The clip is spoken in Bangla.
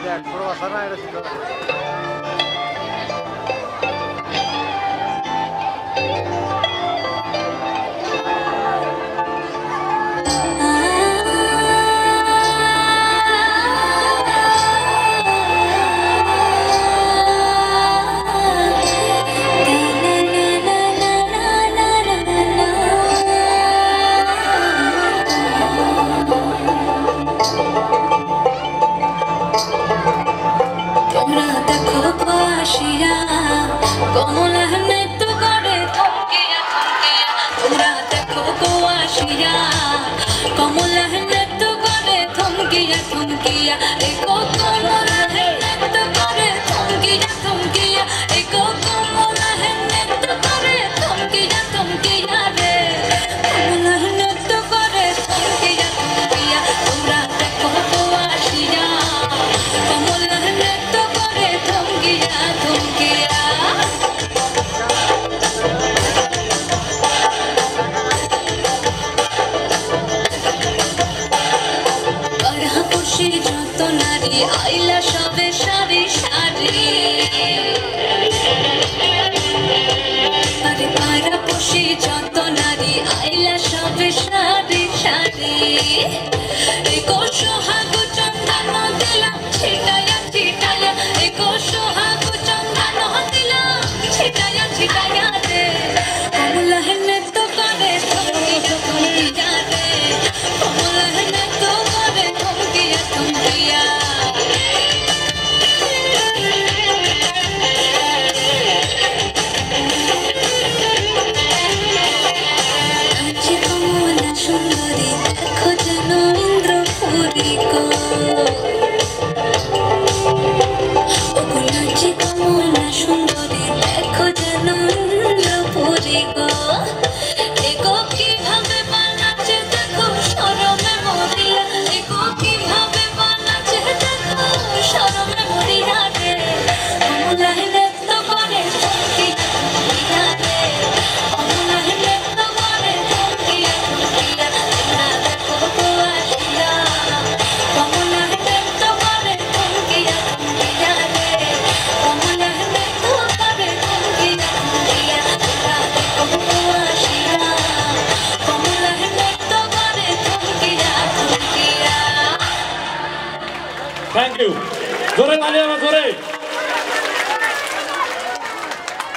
দেখ বড় বাসা না এটা ছিল কমলা নৃত্য করে থমকিয়া থমকিয়া তোমরা দেখো কোয়াশিয়া কমলা নৃত্য করে থমকিয়া থমকিয়া একো কমলা নৃত্য করে থমকিয়া থমকিয়া একো কমলা নৃত্য করে থমকিয়া থমকিয়া রে কমলা নৃত্য করে থমকিয়া থমকিয়া তোমরা দেখো কোয়াশিয়া কমলা নৃত্য করে থমকিয়া থমকিয়া যত নারী আইলা সবে সারি সারি আরে পাড়া পশি যত নারী আইলা সবে সারি সারি একো সোহাগ চন্দন দিলাম ছিটায়া ছিটায়া একো সোহাগ চন্দন দিলাম ছিটায়া ছিটায়া রে কমলা নৃত্য করে থমকিয়া থমকিয়া রে কমলা নৃত্য করে থমকিয়া থমকিয়া আজি কমলা সুন্দরী দেখো যেন ইন্দ্রপুরী গো আজি কমলা সুন্দরী দেখো যেন ইন্দ্রপুরী গো এগো কিভাবে বানাচ্ছে দেখো শরমে মরিয়া এগো কিভাবে বানাচ্ছে দেখো শরমে মরিয়া রে কমলা নৃত্য করে থমকিয়া থমকিয়া রে কমলা নৃত্য করে থমকিয়া থমকিয়া তোমরা দেখো কোয়াশিয়া কমলা নৃত্য করে থমকিয়া থমকিয়া রে কমলা নৃত্য করে থমকিয়া থমকিয়া তোমরা দেখো কোয়াশিয়া কমলা নৃত্য করে থমকিয়া থমকিয়া থ্যাংক ইউ জোরে তালি আমার জোরে